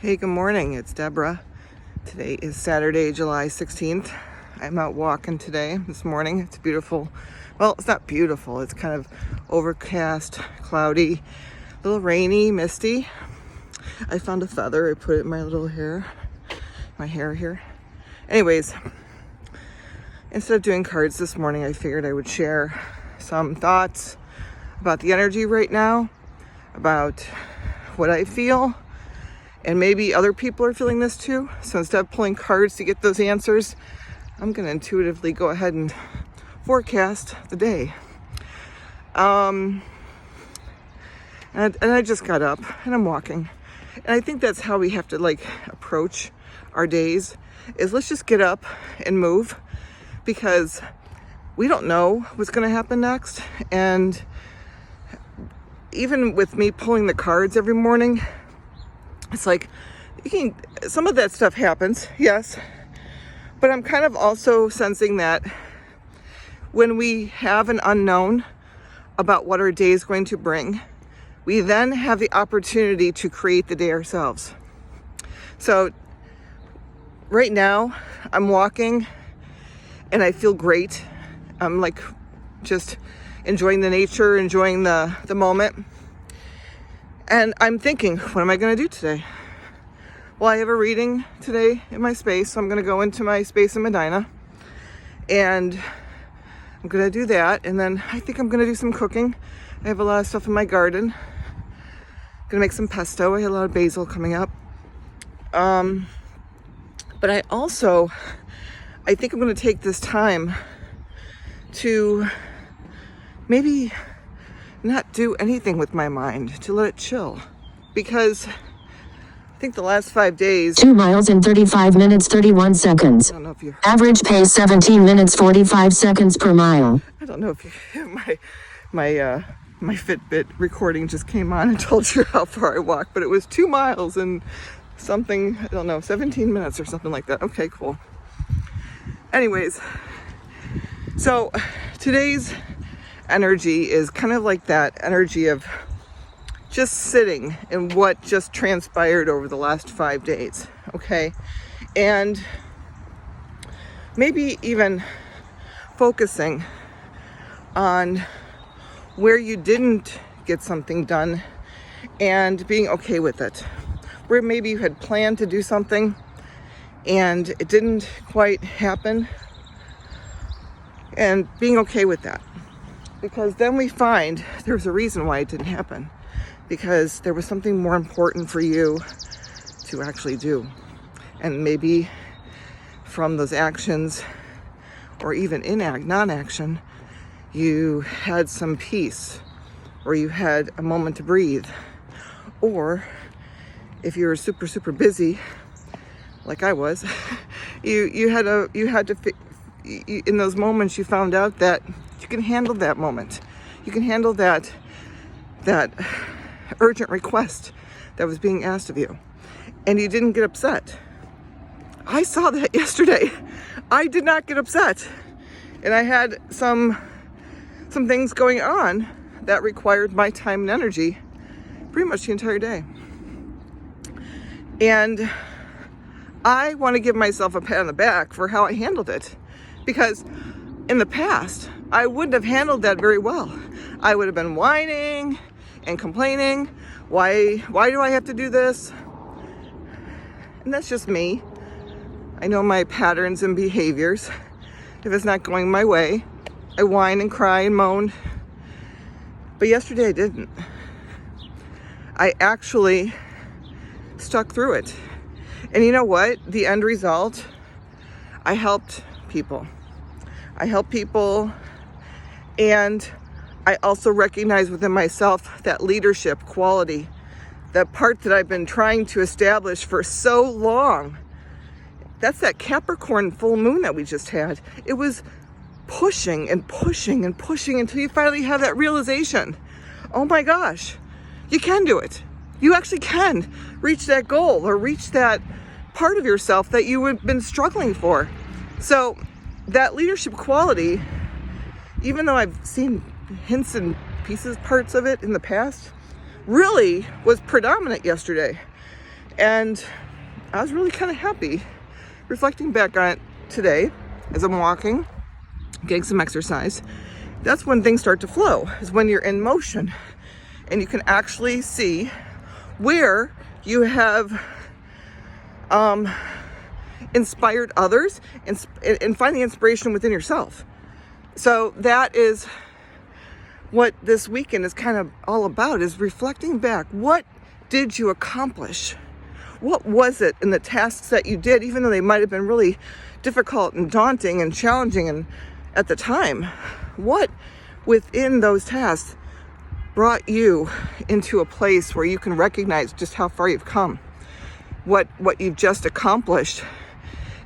Hey, good morning. It's Deborah. Today is Saturday, July 16th. I'm out walking this morning. It's beautiful. Well, it's not beautiful. It's kind of overcast, cloudy, a little rainy, misty. I found a feather. I put it in my little hair, my hair here. Anyways, instead of doing cards this morning, I figured I would share some thoughts about the energy right now, about what I feel. And maybe other people are feeling this too. So instead of pulling cards to get those answers, I'm going to intuitively go ahead and forecast the day. And I just got up and I'm walking. And I think that's how we have to approach our days, is let's just get up and move, because we don't know what's going to happen next. And even with me pulling the cards every morning, it's like, some of that stuff happens, yes, but I'm kind of also sensing that when we have an unknown about what our day is going to bring, we then have the opportunity to create the day ourselves. So right now I'm walking and I feel great. I'm just enjoying the nature, enjoying the moment. And I'm thinking, what am I going to do today? Well, I have a reading today in my space, so I'm going to go into my space in Medina. And I'm going to do that. And then I think I'm going to do some cooking. I have a lot of stuff in my garden. I'm going to make some pesto. I had a lot of basil coming up. But I think I'm going to take this time to maybe not do anything with my mind, to let it chill, because I think the last 5 days, 2 miles in 35 minutes 31 seconds. I don't know if you average pace 17 minutes 45 seconds per mile. I don't know if you my Fitbit recording just came on and told you how far I walked, but it was 2 miles and something, I don't know, 17 minutes or something like that. Okay, cool. Anyways, so today's energy is kind of like that energy of just sitting in what just transpired over the last 5 days, okay? And maybe even focusing on where you didn't get something done and being okay with it. Where maybe you had planned to do something and it didn't quite happen, and being okay with that. Because then we find there's a reason why it didn't happen, because there was something more important for you to actually do. And maybe from those actions, or even non-action, you had some peace, or you had a moment to breathe. Or if you were super, super busy, like I was, you had to, in those moments you found out that you can handle that moment. You can handle that urgent request that was being asked of you. And you didn't get upset. I saw that yesterday. I did not get upset. And I had some things going on that required my time and energy pretty much the entire day. And I want to give myself a pat on the back for how I handled it. Because in the past, I wouldn't have handled that very well. I would have been whining and complaining. Why do I have to do this? And that's just me. I know my patterns and behaviors. If it's not going my way, I whine and cry and moan. But yesterday I didn't. I actually stuck through it. And you know what? The end result, I helped people. And I also recognize within myself that leadership quality, that part that I've been trying to establish for so long. That's that Capricorn full moon that we just had. It was pushing and pushing and pushing until you finally have that realization. Oh my gosh, you can do it. You actually can reach that goal, or reach that part of yourself that you have been struggling for. So that leadership quality, even though I've seen hints and pieces, parts of it in the past, really was predominant yesterday. And I was really kind of happy reflecting back on it today as I'm walking, getting some exercise. That's when things start to flow, is when you're in motion and you can actually see where you have inspired others and find the inspiration within yourself. So that is what this weekend is kind of all about, is reflecting back. What did you accomplish? What was it in the tasks that you did, even though they might have been really difficult and daunting and challenging and at the time? What within those tasks brought you into a place where you can recognize just how far you've come, what you've just accomplished?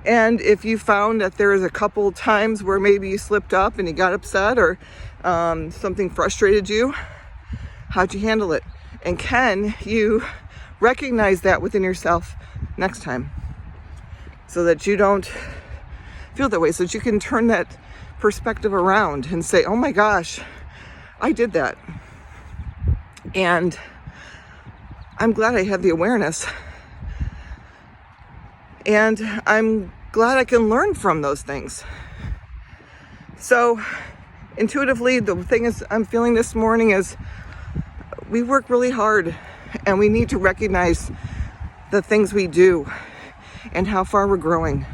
And if you found that there is a couple times where maybe you slipped up and you got upset, or something frustrated you, how'd you handle it? And can you recognize that within yourself next time, so that you don't feel that way, so that you can turn that perspective around and say, oh my gosh, I did that. And I'm glad I have the awareness. And I'm glad I can learn from those things. So intuitively, the thing is I'm feeling this morning is we work really hard, and we need to recognize the things we do and how far we're growing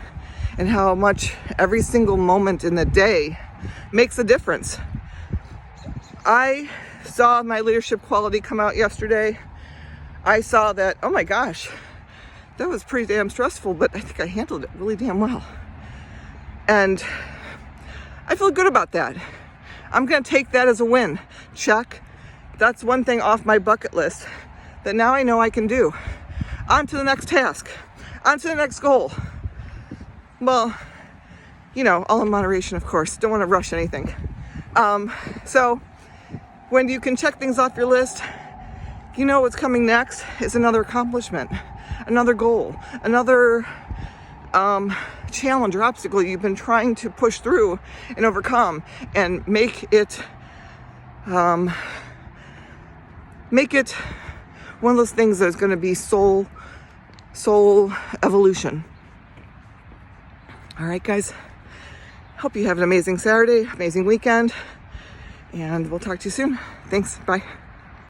and how much every single moment in the day makes a difference. I saw my leadership quality come out yesterday. I saw that, oh my gosh, that was pretty damn stressful, but I think I handled it really damn well. And I feel good about that. I'm going to take that as a win. Check. That's one thing off my bucket list that now I know I can do. On to the next task. On to the next goal. Well, all in moderation, of course. Don't want to rush anything. So when you can check things off your list, what's coming next is another accomplishment, another goal, another challenge or obstacle you've been trying to push through and overcome, and make it one of those things that's going to be soul evolution. All right, guys. Hope you have an amazing Saturday, amazing weekend, and we'll talk to you soon. Thanks. Bye.